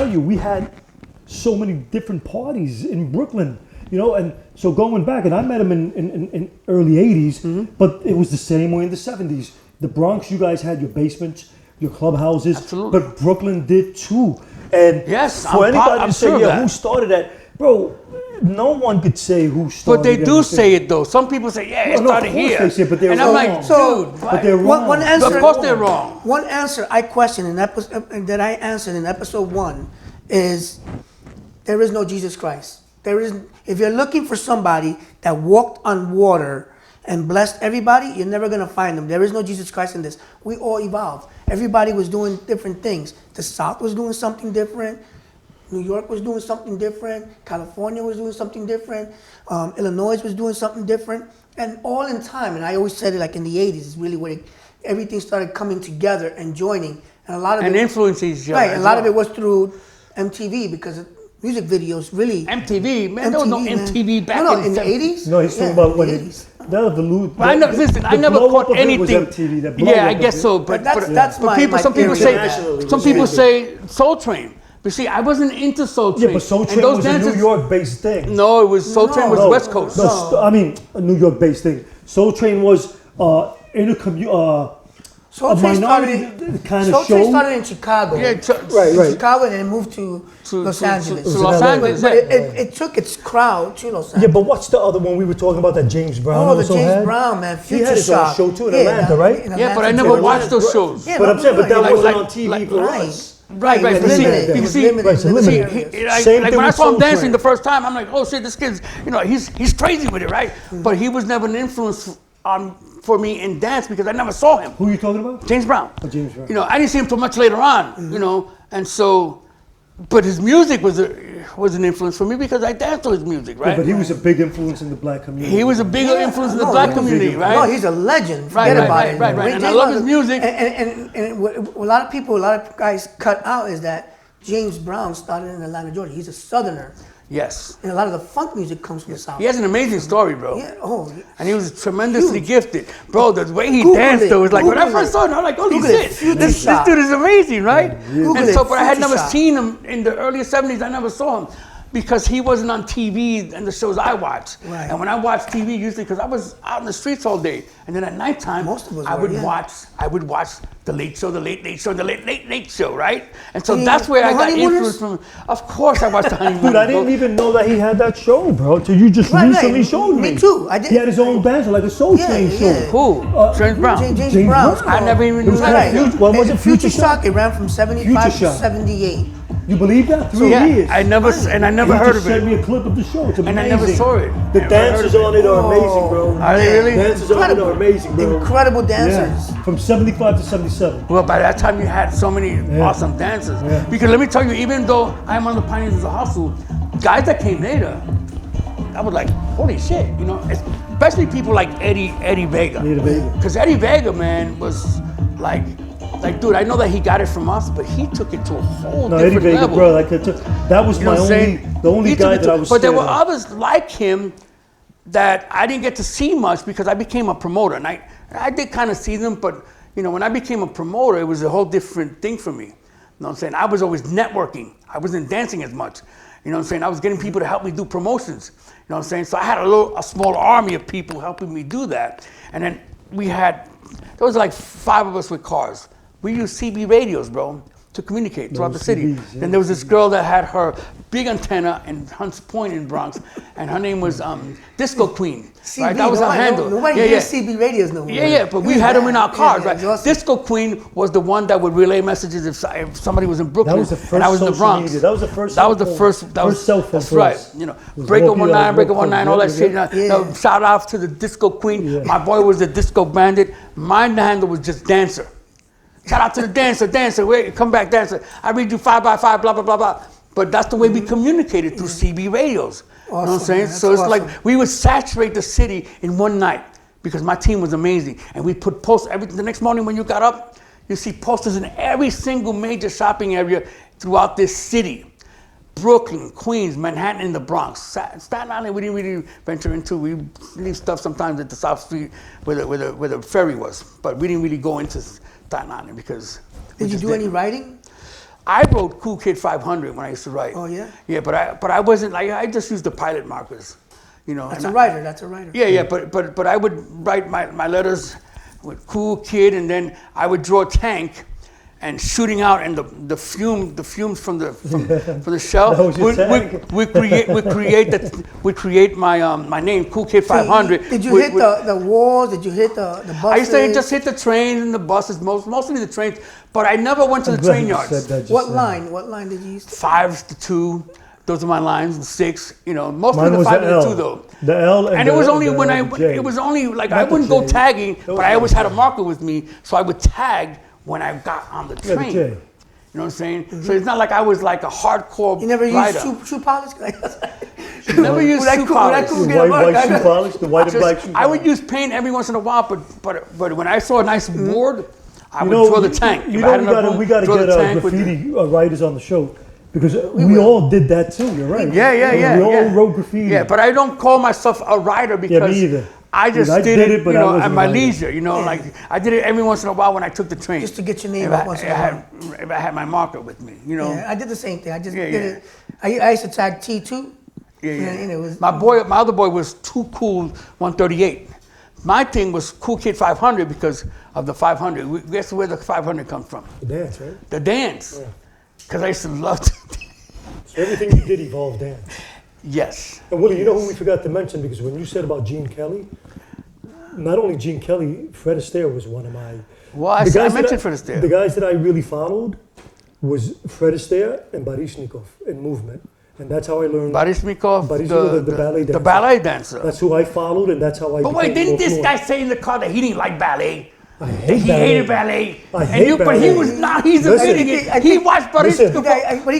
tell you, we had so many different parties in Brooklyn, you know, and so going back, and I met him in early 80s, but it was the same way in the 70s. The Bronx, you guys had your basements, your clubhouses, Absolutely. but Brooklyn did too. And Yes, for anybody I'm to say, sure of yeah, that. who started that? Bro, no one could say who started But they do anything. say it though. Some people say, yeah, it No, started of course here. they say, but they're and I'm wrong. like, So- dude, But they're wrong. One answer. of course they're wrong. One answer I questioned in episode that I answered in episode 1 is there is no Jesus Christ. There is. If you're looking for somebody that walked on water and blessed everybody, you're never gonna find them. There is no Jesus Christ in this. We all evolved. Everybody was doing different things. The South was doing something different. New York was doing something different. California was doing something different. Illinois was doing something different. And all in time, and I always said it like in the 80s, is really where everything started coming together and joining. And a lot of And it, influencing each other. right, as a lot of well. it was through MTV because music videos really. MTV, man. There was no man. MTV back no, in in the the 80s? No, he's talking Yeah, about in when the it, 80s. that was the loot. But I never, listen, I never caught anything. MTV, the Yeah, I blow-up guess of it. so. But that's but my- people, my some people theory. say, Internationally, some was people changing. say Soul Train. But see, I wasn't into Soul Train. Yeah, but Soul And Train those was a dances- New York-based thing. No, it was Soul Train was No, West Coast. No, I mean a New York-based thing. Soul Train was in a Soul Train minority started, kind of Soul Train show. started in Chicago. Yeah, Right, right. Chicago and then moved to Los to Angeles. Los LA. Angeles. But yeah. it took its crowd to Los Yeah, Angeles. but what's the other one we were talking about that James Brown Oh, the also James had? Brown, man. He Future had his own Shock. show too in Yeah, Atlanta, right? in Yeah, but I Atlanta, never too. watched those shows. Yeah, But I'm saying, but that Like- wasn't like- on TV like- for Right. us. Right, It right. was But see, limited. you It was see, limited. Right, so limited limited. areas. Like Same when thing I with saw him Soul dancing Train. the first time, I'm like, oh shit, this kid's, he's crazy with it, right? But he was never an influence for me in dance because I never saw him. Who are you talking about? James Brown. Oh, James Brown. I didn't see him till much later on, and so, but his music was an influence for me because I danced to his music, right? Yeah, but he was a big influence in the black community. He was a bigger Yeah, influence in the no, black he was community, right? No, he's a legend. Right, Forget right, about right, it. right, right. Ray And I J love was his a- music. And what a lot of guys cut out is that James Brown started in Atlanta, Georgia. He's a Southerner, Yes. and a lot of the funk music comes from the South. He has an amazing story, bro. Yeah. And he was tremendously Huge. gifted. Bro, the way he Google danced it. though was like, when I Google first it. saw him, I'm like, holy Google it. shit, Future this Shock. dude is amazing, right? Google And it. so, but I had Future never Shock. seen him in the early 70s. I never saw him because he wasn't on TV and the shows I watched. Right. And when I watched TV, usually because I was out in the streets all day, and then at nighttime, Most of us I were, would yeah. watch the Late Show, the Late Late Show, and the Late Late Late Show, right? And so Yeah. that's where I The got Honeymooners? influence from. Of course, I watched the Honeymooners. Dude, I didn't bro. even know that he had that show, bro. Till you just Right, recently right. showed me. Me too. I did. He had his own dancer, like a Soul Yeah, Train yeah. show. Who? James Brown. James James Brown. Brown. I never even It knew was that. kind of what was it? Future Future Shock. It ran from 75 Future to Shock. 78. You believe that? 3 Yeah, years. I never He heard just of sent me it. a clip of the show. It's amazing. And I never saw it. The Never dances heard of on it are amazing, bro. Are they really? Dances on it are amazing, bro. Incredible Yeah. dancers. From 75 to 77. Well, by that time you had so many awesome dancers. Yeah. Because let me tell you, even though I'm on the Pioneers of the Hustle, guys that came later, I was like, holy shit, especially people like Eddie Vega. Eddie Vega. Because Eddie Vega, man, was like, dude, I know that he got it from us, but he took it to a whole No, Eddie different Vega, level. bro. Like that was You know my what I'm saying? the only He took guy it that I was. But there were scared of. others like him that I didn't get to see much because I became a promoter. And I did kind of see them, but when I became a promoter, it was a whole different thing for me. You know what I'm saying? I was always networking. I wasn't dancing as much. You know what I'm saying? I was getting people to help me do promotions. You know what I'm saying? So I had a small army of people helping me do that. And then there was like 5 of us with cars. We used CB radios, bro, to communicate throughout the city. CBs, yeah. Then there was this girl that had her big antenna in Hunts Point in Bronx, and her name was Disco Queen. CB, Right? That was her handle. Nobody hears CB radios no more. Yeah, but we had them in our cars, Yeah, right? it's awesome. Disco Queen was the one that would relay messages if somebody was in Brooklyn That was the first and I was in the social Bronx. media. That was the first That was cell the phone. first. That was First cell phone That's for right. us. Breaker 19, Breaker 19, all that shit. Yeah. Shout out to the Disco Queen. Yeah. My boy was the Disco Bandit. My handle was just Dancer. Shout out to the dancer. Wait, come back, dancer. I read you 5 by 5, blah blah blah blah. But that's the way we communicated through CB radios. You know what I'm Awesome, saying? man. That's So it's awesome. like we would saturate the city in one night because my team was amazing, and we put posts everything. The next morning when you got up, you see posters in every single major shopping area throughout this city. Brooklyn, Queens, Manhattan, and the Bronx. Staten Island, we didn't really venture into. We leave stuff sometimes at the South Street where the ferry was, but we didn't really go into Staten Island because. Did you do any writing? I wrote Cool Kid 500 when I used to write. Oh, yeah? Yeah, but I wasn't like, I just used the pilot markers, you know. That's and a writer. That's a writer. Yeah, but I would write my letters with Cool Kid, and then I would draw a tank and shooting out, and the fumes from the shell That was your tank. would create my name, Cool Kid 500. Did you hit the walls? Did you hit the buses? I used to just hit the trains and the buses, mostly the trains, but I never went to the train yards. What line did you use? 5s to 2. Those are my lines. 6, you know, mostly Mine the was 5 the and the L. 2 though. The L and it was the- only the when J. it was only like Not I the wouldn't go J. tagging, That was but I not always the had a J. marker with me, so I would tag when I got on the Yeah, the train. J. You know what I'm saying? So it's not like I was like a hardcore You never writer. used shoe polish? Never used shoe polish. Cool The get a mark, white I shoe got- polish, the white and black shoe I would polish. use paint every once in a while, but when I saw a nice board, I You would know, draw the tank. You If I know, had enough room, we got to draw the get tank with the- graffiti writers on the show because we all did that too. You're right. Yeah. We all wrote graffiti. Yeah, but I don't call myself a writer because either. I just I did did it, it, but you I know, wasn't at a my writer. leisure. You know, like I did it every once in a while when I took the train. Just to get your name if up once in a while. If I had my marker with me, you know. Yeah, I did the same thing. I just Yeah, did yeah. it. I used to tag T2. Yeah. And it was, My other boy was Too Cool 138. My thing was Cool Kid 500 because of the 500. Guess where the 500 comes from? The dance, right? The dance. Because I used to love to So everything you did evolved dance. Yes. And Willie, you know who we forgot to mention, because when you said about Gene Kelly, not only Gene Kelly, Fred Astaire was one of my. Well, I guys mentioned that Fred Astaire. The guys that I really followed was Fred Astaire and Baryshnikov in movement, and that's how I learned. Baryshnikov, Baryshnikov, the ballet dancer. The ballet dancer. That's who I followed, and that's how I. But wait, became didn't this more guy fluent. say in the car that he didn't like ballet? I That hate he ballet. hated ballet. I hate But he ballet. was not. He's Listen, admitting it. I He think- watched Listen. Baryshnikov. But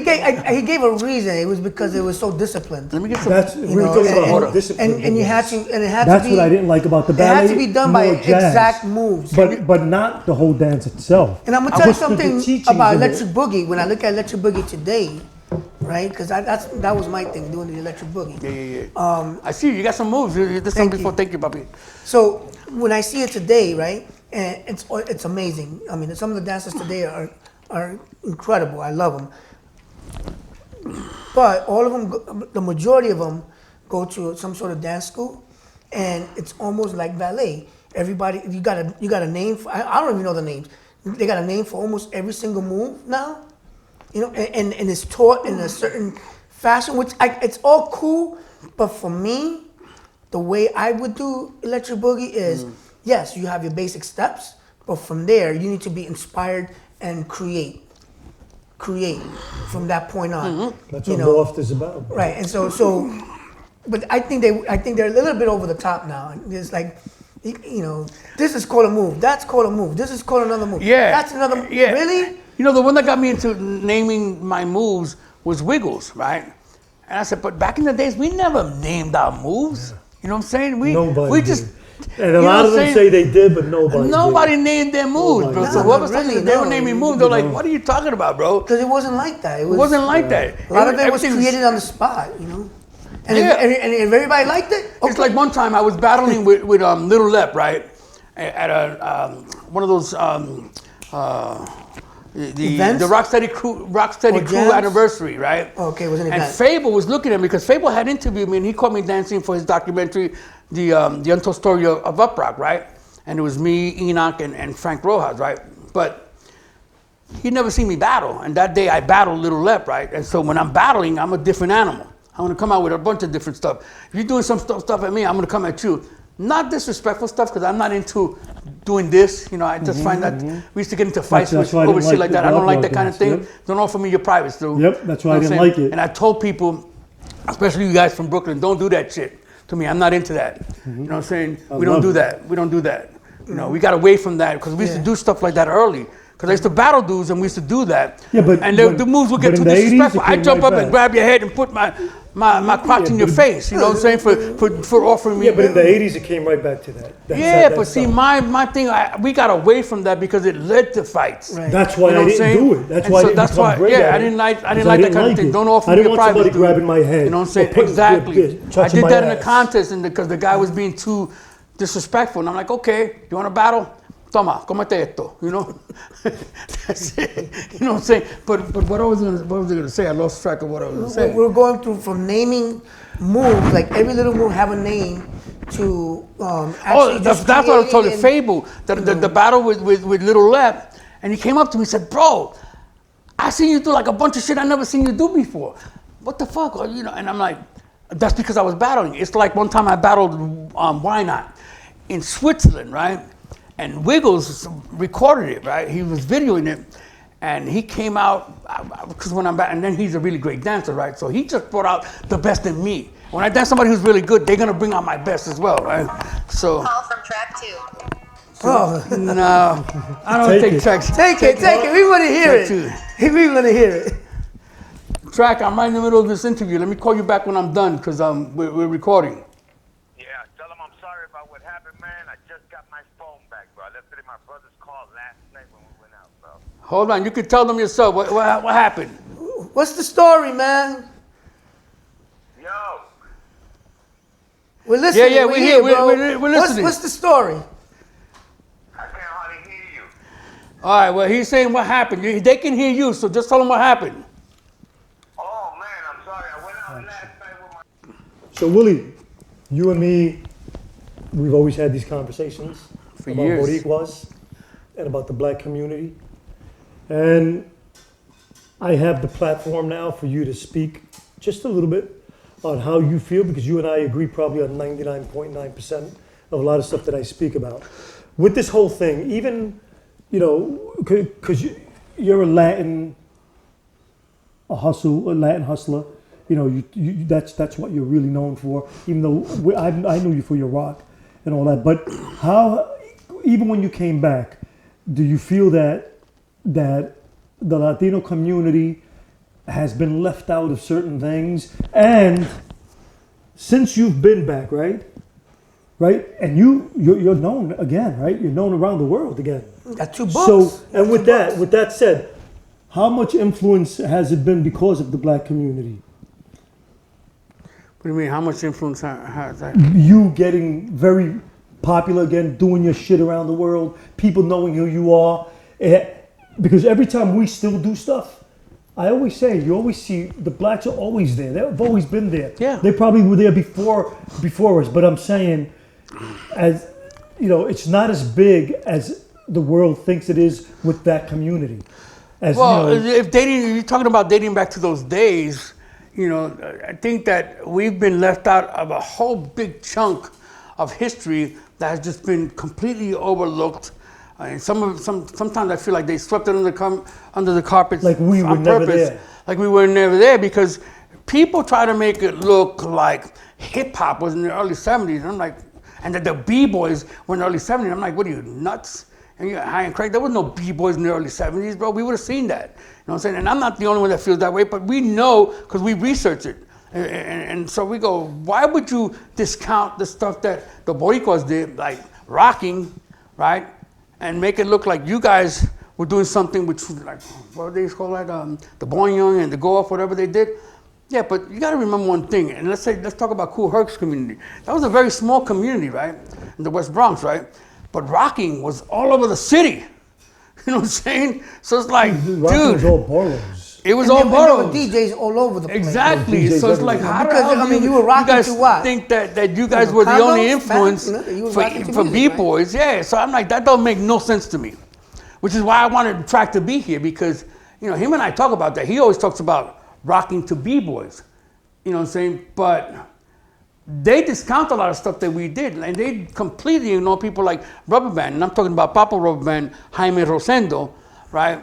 he gave a reason. It was because it was so disciplined. Let me get some. That's You we were know, talking about order. how disciplined. and you it had was. to, and it had That's to be. what I didn't like about the It ballet. had to be done by more jazz. exact moves. but not the whole dance itself. And I'm gonna I tell you wish the something teachings about of it- Electric Boogie. When I look at Electric Boogie today, right? Because that was my thing, doing the Electric Boogie. Yeah. I see you got some moves. You did some Thank before. you. Thank you, Bobby. So when I see it today, right, and it's amazing. I mean, some of the dances today are incredible. I love them. But all of them, the majority of them, go to some sort of dance school, and it's almost like ballet. Everybody, you got a name. I don't even know the names. They got a name for almost every single move now. You know, and it's taught in a certain fashion, which it's all cool. But for me, the way I would do Electric Boogie is, yes, you have your basic steps, but from there, you need to be inspired and create from that point on. That's you what know, Loft is about. right? And so, but I think they're a little bit over the top now. It's like, you know, this is called a move. That's called a move. This is called another move. Yeah. That's another. Yeah. Really? You know, the one that got me into naming my moves was Wiggles, right? And I said, but back in the days, we never named our moves. You know what I'm saying? Nobody we did. just. And you a know lot what of I'm them saying? say they did, but nobody did. named their moves, bro. Nobody So did. whoever started, Really, they were no. naming moves. They're like, know. what are you talking about, bro? Because it wasn't like that. It wasn't like that. A lot of it was Everything created on the spot, you know. And, Yeah. if everybody liked it, It's like one time I was battling with Little Lep, right? At one of those Events? the Rocksteady Or Crew jams? anniversary, right? Okay, it was an And event. Fable was looking at me because Fable had interviewed me and he caught me dancing for his documentary, the Untold Story of Uprock, right? And it was me, Enoch, and Frank Rojas, right? But he'd never seen me battle, and that day I battled Little Lep, right? And so when I'm battling, I'm a different animal. I'm gonna come out with a bunch of different stuff. If you're doing some stuff at me, I'm gonna come at you. Not disrespectful stuff, because I'm not into doing this. You know, I just find that we used to get into fights That's with why I over didn't shit like like the that. I don't like outlaw that kind of dance, thing. yep. Don't offer me your privates, dude. Yep, that's why I You know didn't what I'm like saying? it. And I told people, especially you guys from Brooklyn, don't do that shit to me. I'm not into that. You know what I'm saying? We don't love do it. that. We don't do that. You know, we got away from that because we used to Yeah. do stuff like that early. Because I used to battle dudes and we used to do that. Yeah, but- and but- the moves would but get in too the 80s, disrespectful. it I came jump right up and back. grab your head and put my crotch in your but- face. You know what I'm saying? For offering me. Yeah, but in the 80s, it came right back to that. Yeah, but see, my thing, we got away from that because it led to fights. Right. That's why You know I what I'm didn't saying? do it. That's And why so I didn't that's become why, great yeah, at I it. didn't like that Because kind of like thing. it. Don't offer I me didn't your want somebody privacy. grabbing my head. You know what I'm or saying? putting- Exactly. touching I my did that in a ass. contest and because the guy was being too disrespectful. And I'm like, okay, you want to battle? toma, comete esto, you know? That's it. You know what I'm saying? But what was I gonna say? I lost track of what I was gonna say. We're going through from naming moves, like every little move have a name, to actually That's just what I told you, creating and- Fable, the battle with Little Lep, and he came up to me and said, bro, I seen you do like a bunch of shit I never seen you do before. What the fuck? You know, and I'm like, that's because I was battling. It's like one time I battled Why Not in Switzerland, right? And Wiggles recorded it, right? He was videoing it, and he came out, because when I'm back, and then he's a really great dancer, right? So he just brought out the best in me. When I dance somebody who's really good, they're gonna bring out my best as well, right? So. Call from track 2. Oh, No, I don't take tracks. take it. We want to hear Track it. We want to hear it. Track, I'm right in the middle of this interview. Let me call you back when I'm done, because we're recording. Yeah, tell him I'm sorry about what happened, man. I just got my phone back, bro. I left it in my brother's car last night when we went out, bro. Hold on, you can tell them yourself. What happened? What's the story, man? Yo, We're listening. Yeah, we're here. bro. We're listening. What's the story? I can't hardly hear you. All right, well, he's saying what happened. They can hear you, so just tell them what happened. Oh, man, I'm sorry. I went out last night with my... So Willie, you and me, we've always had these conversations For about years. Boricuas and about the black community. And I have the platform now for you to speak just a little bit on how you feel, because you and I agree probably on 99.9% of a lot of stuff that I speak about. With this whole thing, even, you know, because you're a Latin hustler, you know, that's what you're really known for, even though I knew you for your rock and all that. But how, even when you came back, do you feel that the Latino community has been left out of certain things? And since you've been back, right, and you're known again, right? You're known around the world again. Got 2 books. So, and with that said, how much influence has it been because of the black community? What do you mean? How much influence has that? You getting very popular again, doing your shit around the world, people knowing who you are. Because every time we still do stuff, I always say, you always see the blacks are always there. They've always been there. Yeah. They probably were there before us. But I'm saying, as you know, it's not as big as the world thinks it is with that community. As, Well, you know, if you're talking about dating back to those days, you know, I think that we've been left out of a whole big chunk of history that has just been completely overlooked. And sometimes I feel like they swept it under the carpet, Like we were on never purpose. there. Like we were never there, because people try to make it look like hip hop was in the early 70s. And I'm like, and that the B-boys were in the early 70s. I'm like, what are you, nuts? And you're high and crack. There was no B-boys in the early 70s, bro. We would have seen that. You know what I'm saying? And I'm not the only one that feels that way, but we know because we research it. And so we go, why would you discount the stuff that the Boricuas did, like rocking, right? And make it look like you guys were doing something which, like, what do they call that? The Born Young and the Go Off, whatever they did. Yeah, but you got to remember one thing, and let's talk about Cool Herc's community. That was a very small community, right, in the West Bronx, right? But rocking was all over the city. You know what I'm saying? So it's like, Rocking was dude, all boroughs. it was And all there were boroughs. DJs all over the place. Exactly. DJs So it's like, everywhere. how the Because, hell I mean, do you were rocking guys to what? think that you guys You know, were the only condos, influence bands, you was rocking to for music, right? B-boys? Yeah. So I'm like, that don't make no sense to me. Which is why I wanted Track to be here, because, you know, him and I talk about that. He always talks about rocking to B-boys. You know what I'm saying? But they discount a lot of stuff that we did, and they completely ignore people like Rubber Band. And I'm talking about Papa Rubber Band, Jaime Rosendo, right?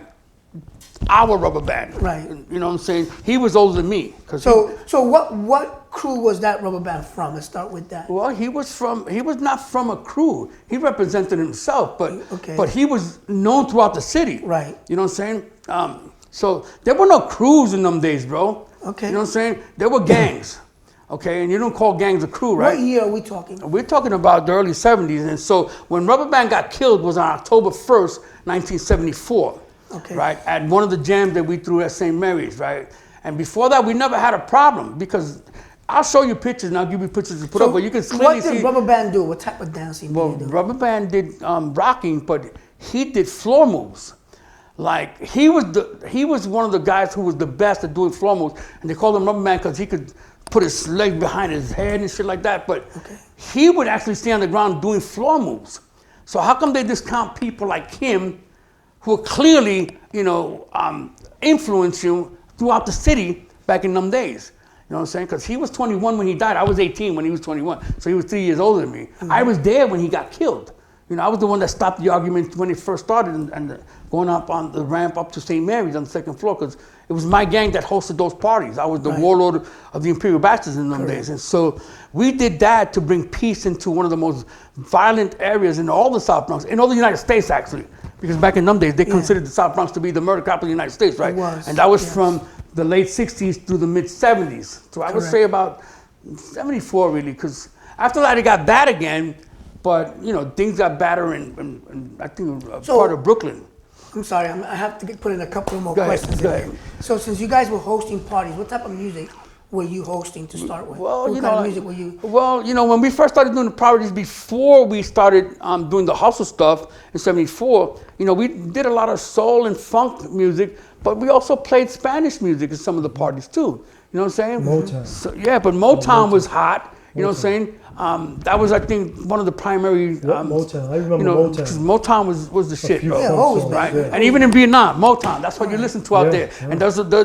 Our Rubber Band. Right. You know what I'm saying? He was older than me. So what crew was that Rubber Band from? Let's start with that. Well, he was not from a crew. He represented himself, Okay. but he was known throughout the city. Right. You know what I'm saying? So there were no crews in them days, bro. Okay. You know what I'm saying? There were gangs. Okay, and you don't call gangs a crew, right? What year are we talking? We're talking about the early 70s. And so when Rubber Band got killed was on October 1st, 1974. Okay. Right? At one of the jams that we threw at St. Mary's, right? And before that, we never had a problem because I'll show you pictures and I'll give you pictures to put So up, but you can clearly what did see. Rubber Band do? What type of dancing Well, did he do? Rubber Band did rocking, but he did floor moves. Like he was one of the guys who was the best at doing floor moves, and they called him Rubber Band because he could put his leg behind his head and shit like that. But he would actually stay on the ground doing floor moves. So how come they discount people like him, who are clearly, influence you throughout the city back in them days? You know what I'm saying? Because he was 21 when he died. I was 18 when he was 21. So he was 3 years older than me. I was there when he got killed. I was the one that stopped the argument when it first started and going up on the ramp up to St. Mary's on the second floor, because it was my gang that hosted those parties. I was the warlord of the Imperial Bachelors in them days. And so we did that to bring peace into one of the most violent areas in all the South Bronx, in all the United States, actually. Because back in them days, they considered the South Bronx to be the murder capital of the United States, right? It was, and that was from the late 60s through the mid 70s. So I would say about 74, really, because after that, it got bad again. But, things got better in I think, part of Brooklyn. I'm sorry, I have to put in a couple of more Go ahead, questions. go ahead. So since you guys were hosting parties, what type of music were you hosting to start with? Well, what kind of music were you? Well, when we first started doing the parties, before we started doing the hustle stuff in '74, we did a lot of soul and funk music, but we also played Spanish music in some of the parties too. You know what I'm saying? Motown. So, yeah, but Motown was hot. You know what I'm saying? That was, I think, one of the primary. Motown. I remember Motown. Because Motown was the shit, bro. Yeah, always been. Right? Yeah. And even in Vietnam, Motown. That's what you listen to out there. Yeah. And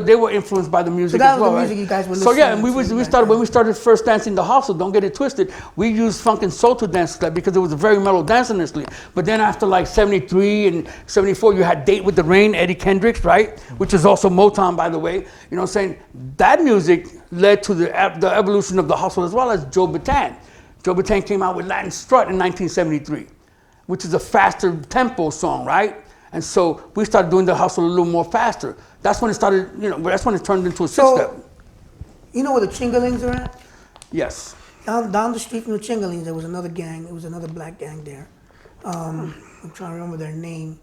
they were influenced by the music So that as was well. the music right? you guys were So yeah, and listening to back when then. we started first dancing the hustle. Don't get it twisted. We used funk and soul to dance to that because it was a very mellow dance initially. But then after like '73 and '74, you had "Date with the Rain," Eddie Kendricks, right? Which is also Motown, by the way. You know what I'm saying? That music led to the evolution of the hustle, as well as Joe Bataan. Joe Bataan came out with Latin Strut in 1973, which is a faster tempo song, right? And so we started doing the hustle a little more faster. That's when it started, that's when it turned into a six-step. You know where the Chingalings are at? Yes. Down the street from the Chingalings, there was another gang. It was another black gang there. I'm trying to remember their name.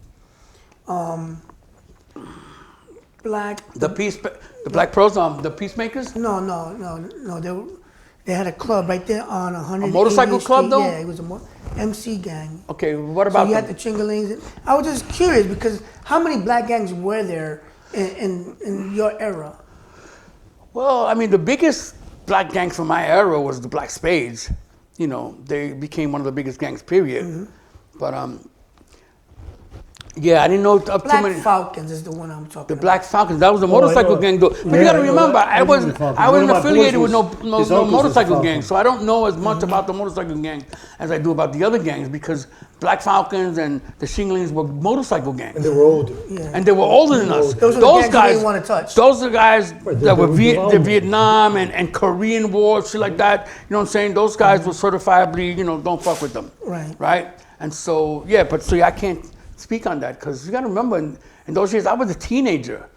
The Black Pros, the Peacemakers? No. They had a club right there on 100. A motorcycle club, though? Yeah, it was a MC gang. Okay, what So about you them? had the Chingalings. I was just curious because how many black gangs were there in your era? Well, I mean, the biggest black gang from my era was the Black Spades. They became one of the biggest gangs, period. But yeah, I didn't know up too Black many. Falcons is the one I'm talking The about. Black Falcons. That was a motorcycle know. gang, though. But you Yeah, got to I know remember, that. I I wasn't know the Falcons. I One wasn't of my affiliated with boys no his uncle was a motorcycle Falcon. gang, so I don't know as much about the motorcycle gang as I do about the other gangs, because Black Falcons and the Shinglings were motorcycle gangs. And they were older. And they were older than us. Those are the gangs you didn't wanna touch. Those are the guys that they were were the involved. Vietnam and Korean War, shit like that. You know what I'm saying? Those guys were certifiably, don't fuck with them. Right. Right? And so, yeah, I can't speak on that, because you got to remember, in those years, I was a teenager.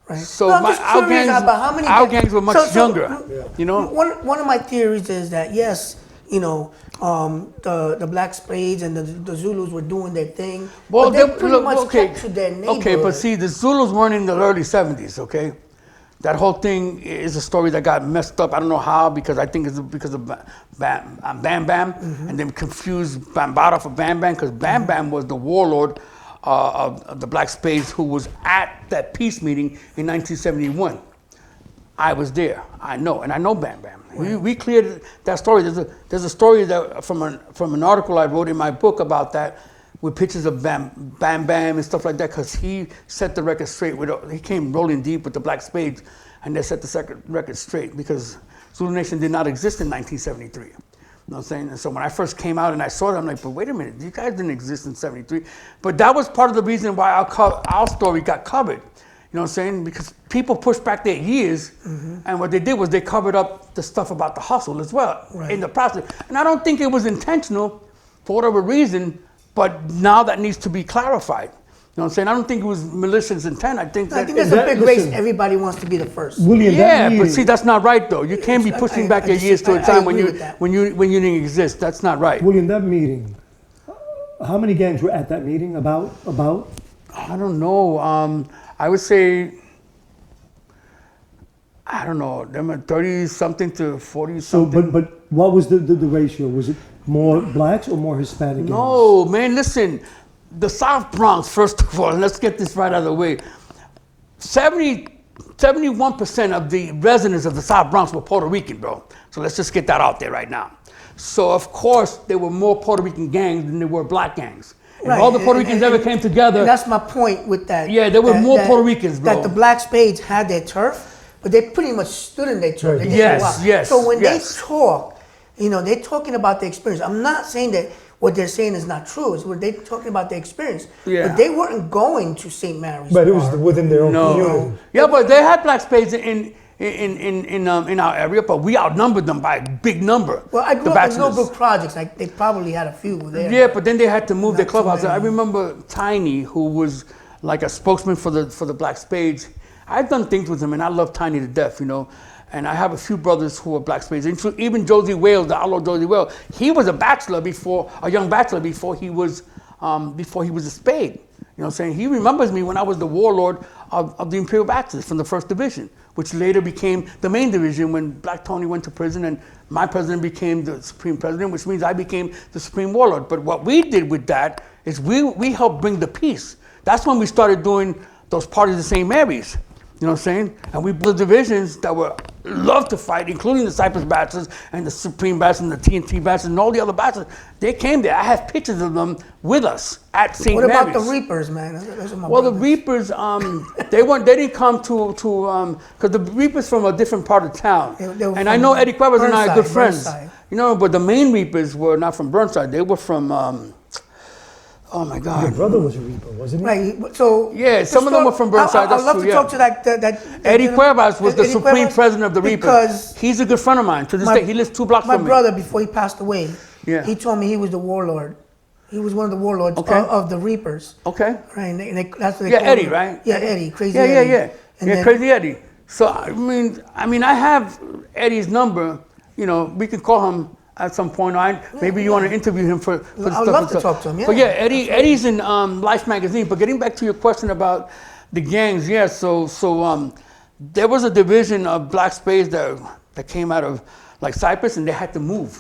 Right. So No, I'm just our curious gangs, about how many our gangs were much So, younger. One of my theories is that yes, the Black Spades and the Zulus were doing their thing. Well, but they pretty much captured their neighborhood. Okay, but see, the Zulus weren't in the early '70s. Okay, that whole thing is a story that got messed up. I don't know how, because I think it's because of Bam Bam, and then confused Bambaataa for Bam Bam, because Bam Bam was the warlord of the Black Spades, who was at that peace meeting in 1971. I was there. I know, and I know Bam Bam. We cleared that story. There's a story that from an article I wrote in my book about that, with pictures of Bam Bam and stuff like that, because he set the record straight. He came rolling deep with the Black Spades, and they set the record straight, because Zulu Nation did not exist in 1973. You know what I'm saying? And so when I first came out and I saw it, I'm like, but wait a minute, you guys didn't exist in '73. But that was part of the reason why our story got covered. You know what I'm saying? Because people pushed back their years, and what they did was they covered up the stuff about the hustle as well in the process. And I don't think it was intentional for whatever reason, but now that needs to be clarified. You know what I'm saying? I don't think it was malicious intent. I think I think that. there's a big race. listen. Everybody wants to be the first. William, that Yeah, but meeting- see, that's not right though. You can't be pushing back your years to a I time when agree you with that. when you didn't exist. That's not right. William, that meeting, how many gangs were at that meeting? About? I don't know. I would say I don't know, them at 30 something to 40 So, something. but what was the ratio? Was it more blacks or more Hispanic gangs? No, man, listen. The South Bronx, first of all, let's get this right out of the way. 71% of the residents of the South Bronx were Puerto Rican, bro. So let's just get that out there right now. So, of course, there were more Puerto Rican gangs than there were black gangs. And all the Puerto Ricans ever came together. And that's my point with that. Yeah, there were more Puerto Ricans, bro. That the black spades had their turf, but they pretty much stood in their turf. They didn't Yes, go out. yes, So when yes. they talk, they're talking about the experience. I'm not saying that what they're saying is not true. It's what they're talking about the experience. Yeah. But they weren't going to St. Mary's. But it was Park. within their own No. community. Yeah, but they had black spades in our area, but we outnumbered them by a big number. Well, I grew the up in bachelors. Millbrook Projects. Like they probably had a few there. Yeah, but then they had to move their Not too clubhouse. I many. remember Tiny, who was like a spokesman for the Black Spades. I've done things with him, and I love Tiny to death, And I have a few brothers who are Black Spades. Even Josie Wales, the outlaw Josie Wales, he was a young bachelor before he was a spade. You know what I'm saying? He remembers me when I was the warlord of the Imperial Bachelor from the first division, which later became the main division when Black Tony went to prison and my president became the supreme president, which means I became the supreme warlord. But what we did with that is we helped bring the peace. That's when we started doing those parties of St. Mary's. You know what I'm saying? And we built divisions that were love to fight, including the Cypress Bachelors and the Supreme Bachelors and the TNT Bachelors and all the other Bachelors. They came there. I have pictures of them with us at St. What Mary's. about the Reapers, man? Those are my Well, the brothers. Reapers, they didn't come to because the Reapers from a different part of town. They were And I from know Eddie Cuevas and I are good Burnside, friends. Burnside. But the main Reapers were not from Burnside. They were from, oh my Your God. brother was a Reaper, wasn't he? Right. So Yeah, some of them were from Burnside, I'd that's love true, to yeah. talk to that Eddie Cuevas was the Eddie supreme Cuevas, president of the Reapers. because He's a good friend of mine to this my- day. He lives 2 blocks my from me. brother, before he passed away, Yeah. he told me he was the warlord. He was one of the warlords Okay. of the Reapers. Okay. Right. And that's what they Yeah, call Eddie, him. right? Yeah, Eddie, crazy Yeah, Eddie. yeah. And Yeah, then- Crazy Eddie. So I mean, I have Eddie's number. We can call him at some point. Maybe you want to interview him for the I'd stuff love and to stuff. talk to him, yeah. But yeah, Eddie's in Life magazine. But getting back to your question about the gangs, yeah. So there was a division of Black Spades that came out of like Cyprus, and they had to move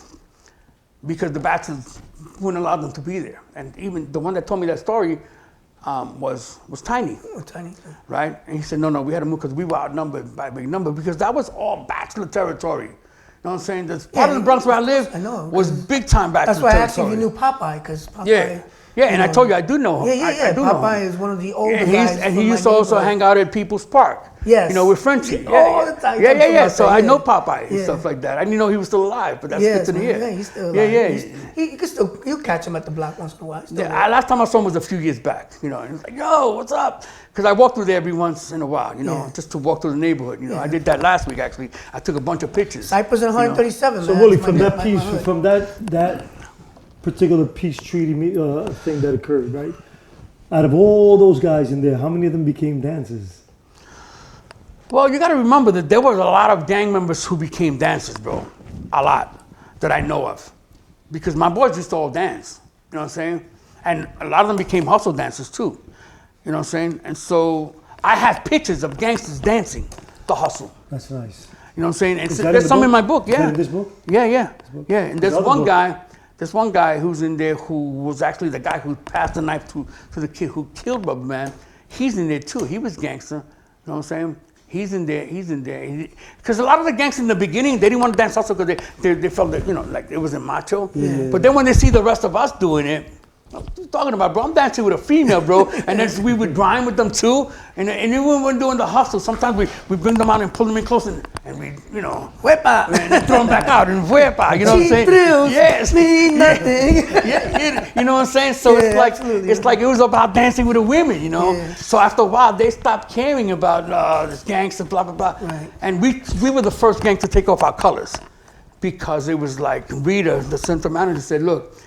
because the Bachelors wouldn't allow them to be there. And even the one that told me that story was Tiny. Oh, tiny. Right? And he said, no, we had to move because we were outnumbered by a big number because that was all bachelor territory. You know what I'm saying? The part of the Bronx where I live I know, was big time bachelor That's why I asked you territory. if you knew Popeye, because Popeye. Yeah. Yeah, and I told you I do know him. Yeah. I do know Popeye him. is one of the older And guys. he from used my to also neighborhood. hang out at People's Park. Yes. With Frenchie. Yeah, all the time. Yeah. About So that, I yeah. know Popeye and Yeah. stuff like that. I didn't know he was still alive, but that's Yes, good to hear. man. Yeah, he's still alive. Yeah. You can still, you'll catch him at the block once in a while. He's still there. Yeah, last time I saw him was a few years back, and he was like, yo, what's up? Because I walk through there every once in a while, Yeah. just to walk through the neighborhood. I did that last week, actually. I took a bunch of pictures. Cypress and 137, So man. Willie, That's from my- that my peace, hood. from that particular peace treaty thing that occurred, right? Out of all those guys in there, how many of them became dancers? Well, you got to remember that there was a lot of gang members who became dancers, bro. A lot that I know of. Because my boys used to all dance. You know what I'm saying? And a lot of them became hustle dancers, too. You know what I'm saying? And so I have pictures of gangsters dancing the hustle. That's nice. You know what I'm saying? And Is that in there's the some book? in my book, Is yeah. that in this book? Yeah. And there's other one book? guy. There's one guy who's in there who was actually the guy who passed the knife to the kid who killed Bubba Man. He's in there too. He was gangster. You know what I'm saying? He's in there. Because a lot of the gangsters in the beginning, they didn't want to dance also because they felt that, like it wasn't macho. Yeah. But then when they see the rest of us doing it, what you talking about, bro? I'm dancing with a female, bro. And then we would rhyme with them too. And then when we're doing the hustle, sometimes we bring them out and pull them in close and we, Huepa. and then throw them back out and huepa, you know what I'm Cheap saying? thrills Yes. mean nothing. You know what I'm saying? So Yeah, absolutely. it's like it was about dancing with the women, Yeah. So after a while, they stopped caring about this gangster, blah, blah, blah. Right. And we were the first gang to take off our colors because it was like Rita, the center manager, said, look,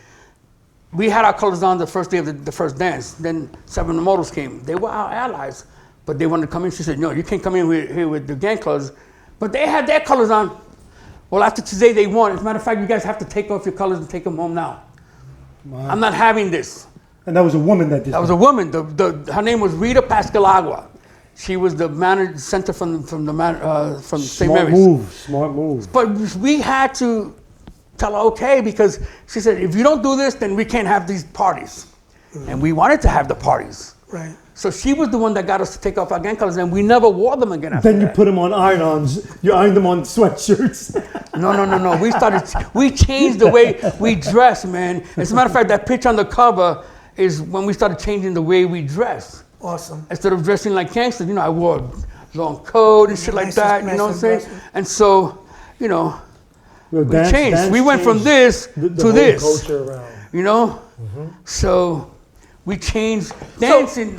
we had our colors on the first day of the first dance. Then 7 of the models came. They were our allies, but they wanted to come in. She said, no, you can't come in here with the gang colors. But they had their colors on. Well, after today, they won. As a matter of fact, you guys have to take off your colors and take them home now. Wow. I'm not having this. And that was a woman that did That was a woman. Her name was Rita Pascalagua. She was the center from St. Smart Mary's. Smart move. But we had to tell her okay, because she said, if you don't do this, then we can't have these parties. And we wanted to have the parties. Right. So she was the one that got us to take off our gang colors, and we never wore them again after Then you that. put them on iron-ons. You ironed them on sweatshirts. No. We changed the way we dress, man. As a matter of fact, that picture on the cover is when we started changing the way we dress. Awesome. Instead of dressing like gangsters, I wore a long coat and shit like that, you know what I'm saying? And so, we changed. We went from this the to whole this, culture around. So we changed, dancing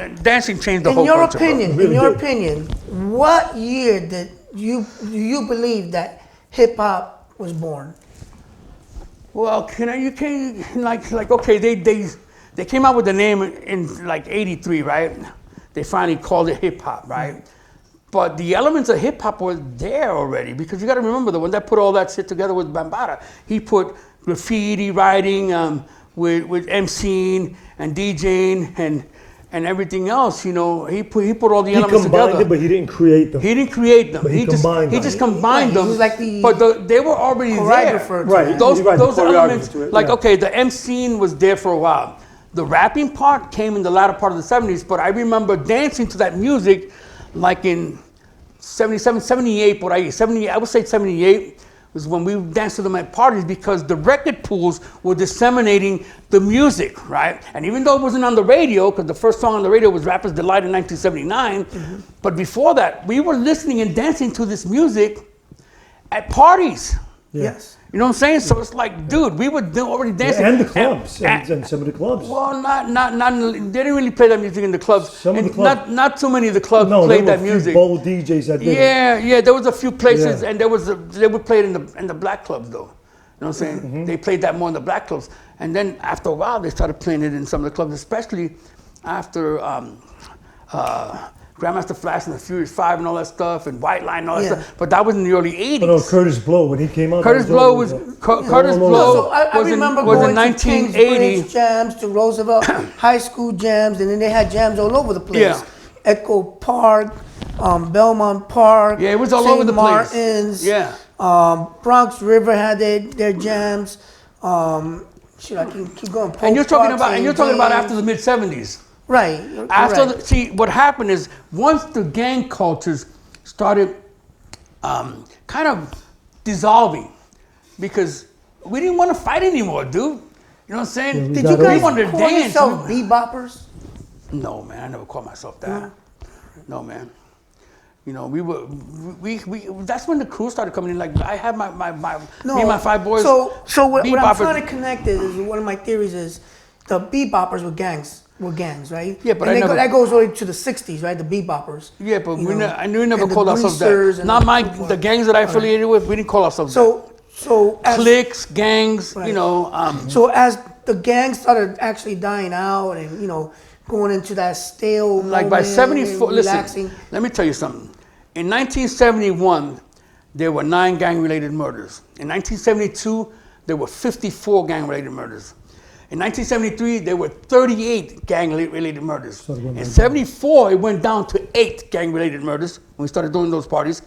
changed the whole culture. In your opinion, what year did you believe that hip hop was born? Well, they came out with the name in like 83, right? They finally called it hip hop, right? But the elements of hip hop were there already, because you got to remember, the one that put all that shit together was Bambaataa. He put graffiti writing with MCing and DJing and everything else. He put all the elements together. He combined it, but he didn't create them. He didn't create them. But he just combined them. He was like the but they were already there. choreographer. Right. Those the elements, choreographer to it, like, yeah. okay, the MCing was there for a while. The rapping part came in the latter part of the 70s, but I remember dancing to that music like in 77, 78, I would say 78 was when we danced to them at parties, because the record pools were disseminating the music, right? And even though it wasn't on the radio, because the first song on the radio was Rapper's Delight in 1979, but before that, we were listening and dancing to this music at parties. Yes. You know what I'm saying? So it's like, dude, we were already dancing. And the clubs, and some of the clubs. Well, not. They didn't really play that music in the clubs. Some of the clubs. Not too many of the clubs No, played there that were a music. few bold DJs that did it. Yeah. There was a few places, Yeah. and they would play it in the black clubs, though. You know what I'm saying? Mm-hmm. They played that more in the black clubs, and then after a while, they started playing it in some of the clubs, especially after Grandmaster Flash and the Furious 5 and all that stuff, and White Line and all that Yeah. stuff. But that was in the early 80s. Oh, no, Curtis Blow, when he came out. Curtis Blow was Curtis no, no. Blow So I was in remember was going in to 1980. Kingsbridge jams, to Roosevelt High School jams, and then they had jams all over the place. Yeah. Echo Park, Belmont Park. Yeah, it was all St. over the place. Martin's. Yeah. Bronx River had their jams. I can keep going. And you're Polk talking Park, about St. after the mid 70s. Right. See, what happened is, once the gang cultures started kind of dissolving, because we didn't want to fight anymore, dude. You know what I'm saying? Did you We guys wanted to call dance. yourself beboppers? No, man, I never called myself that. No, man. That's when the crew started coming in. Like, I had me and my 5 boys. So what I'm beboppers. trying to connect is one of my theories is the beboppers were gangs, right? Yeah, but and that goes all the way to the 60s, right? The beboppers. Yeah, but we never and the called ourselves greasers that. and Not the gangs that I affiliated with, we didn't call ourselves that. So as, Cliques, gangs, Right. So as the gangs started actually dying out and going into that stale like by moment 74, and listen, relaxing. let me tell you something. In 1971, there were 9 gang-related murders. In 1972, there were 54 gang-related murders. In 1973, there were 38 gang-related murders. In 74, it went down to 8 gang-related murders when we started doing those parties.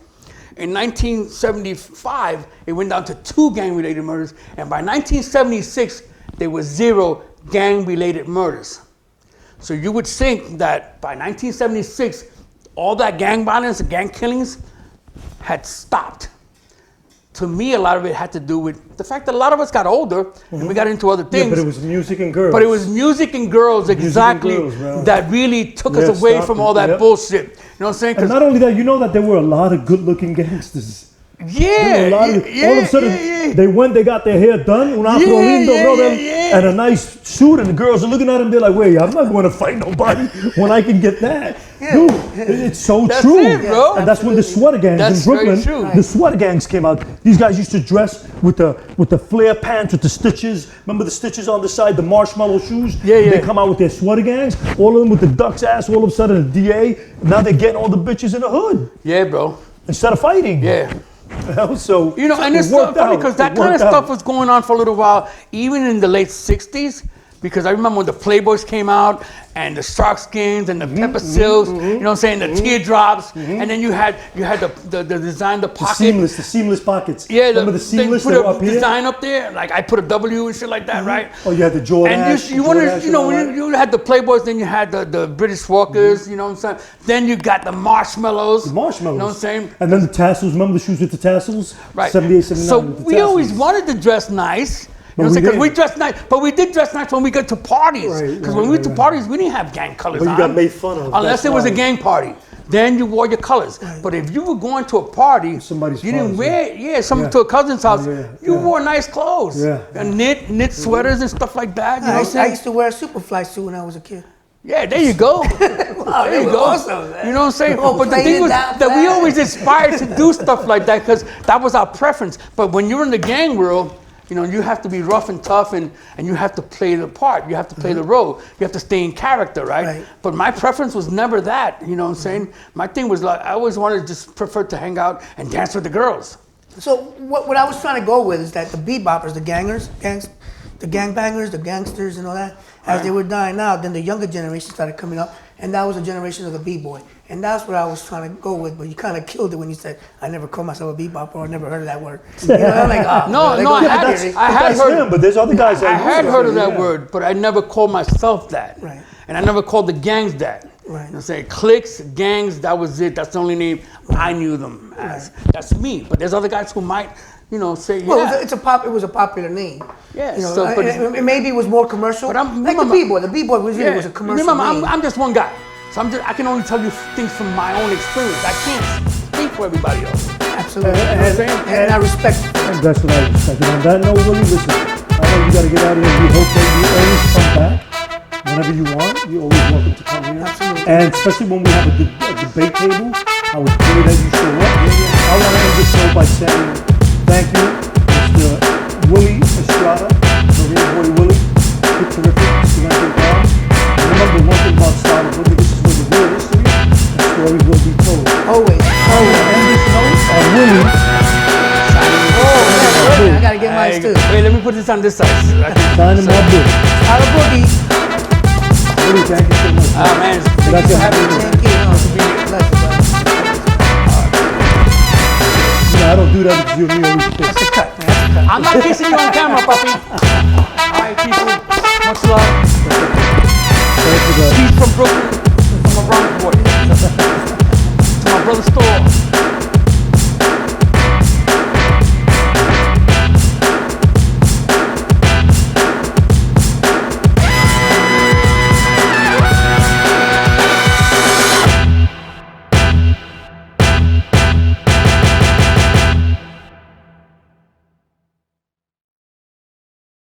In 1975, it went down to 2 gang-related murders. And by 1976, there were 0 gang-related murders. So you would think that by 1976, all that gang violence and gang killings had stopped. To me, a lot of it had to do with the fact that a lot of us got older and we got into other things. Yeah, but it was music and girls. But it was music and girls exactly that really took us away from all that bullshit. You know what I'm saying? And not only that, you know that there were a lot of good-looking gangsters. Yeah, all of a sudden, they got their hair done, and a nice suit, and the girls are looking at them, they're like, wait, I'm not going to fight nobody when I can get that. Dude, it's so That's true. it, bro. And that's when the sweater gangs That's in Brooklyn, very true. the sweater gangs came out. These guys used to dress with the flare pants, with the stitches. Remember the stitches on the side, the marshmallow shoes? Yeah. They come out with their sweater gangs, all of them with the duck's ass, all of a sudden a DA. Now they're getting all the bitches in the hood Yeah, bro. instead of fighting. Yeah. So and it's so funny because that kind of stuff was going on for a little while, even in the late 60s. because I remember when the Playboys came out and the shark skins and the pepper silks, you know what I'm saying, the teardrops, and then you had the design, the pocket. The seamless pockets. Yeah, remember the seamless they that put were a up here? design up there, like I put a W and shit like that, right? Oh, you had the Jordan. And you wanted, you know, when you had the Playboys, then you had the British Walkers, you know what I'm saying? Then you got the marshmallows. The marshmallows. You know what I'm saying? And then the tassels. Remember the shoes with the tassels? Right. 78, 79 So with the we tassels. always wanted to dress nice. You know But what I'm saying? we Because we dressed nice, but we did dress nice when we got to parties. Right, Because right, when we went to right. parties, we didn't have gang colors But you on. got made fun of. Unless That's it was a why. gang party. Then you wore your colors. But if you were going to a party, Somebody's you didn't clothes, wear, yeah. to a cousin's house, Yeah, you yeah. wore nice clothes. Yeah. And knit sweaters and stuff like that. You know what I'm I saying? used to wear a Superfly suit when I was a kid. Yeah, there you go. Wow, There you go. awesome, man. You know what I'm saying? Oh, But the playing thing it was down that we flat. always aspired to do stuff like that because that was our preference. But when you're in the gang world, you know, you have to be rough and tough and you have to play the part. You have to play the role. You have to stay in character, right? But my preference was never that, you know what I'm saying? My thing was like, I always wanted to just prefer to hang out and dance with the girls. So what I was trying to go with is that the beboppers, the the gangbangers, the gangsters and all that, as they were dying out, then the younger generation started coming up, and that was a generation of the b-boy. And that's what I was trying to go with, but you kind of killed it when you said, I never called myself a bebopper or I never heard of that word. You know, I'm like, oh, No, man, no, I that's- had heard Him, but there's other guys that I had heard of that yeah. word, but I never called myself that. Right. And I never called the gangs that. Right. You know what I'm saying? Cliques, gangs, that was it. That's the only name I knew them as. That's me. But there's other guys who might, you know, say, yeah. Well, it was a popular name. Yeah, You know, so, but- and maybe it was more commercial. But I'm- like remember- the b-boy. The b-boy was really was a commercial Remember, name. I'm just one guy. So I can only tell you things from my own experience. I can't speak for everybody else. Absolutely. And- I respect it. And that's what I respect. And on that note, Willie, listen, I know you got to get out of here. We hope that you always come back whenever you want. You're always welcome to come here. Absolutely. And especially when we have a debate table, I would pray that you show up. I want to end this show by saying thank you, Mr. Willie Estrada, Marine Boy Willie. You're terrific. Excellent job. Remember one thing about Star Wars, this is where the real history and stories will be told. Always. And this note on Willie. I gotta get mine too. Wait, let me put this on this side. Signing my book. Out of boogie. Willie, thank you so much. Ah, man. Thank Gracias. you for having me. Thank you. Bless you, No, I don't do that because you're me always pissed. That's a cut, man. That's a cut. I'm not kissing you on camera, puppy. All right, people. Much love.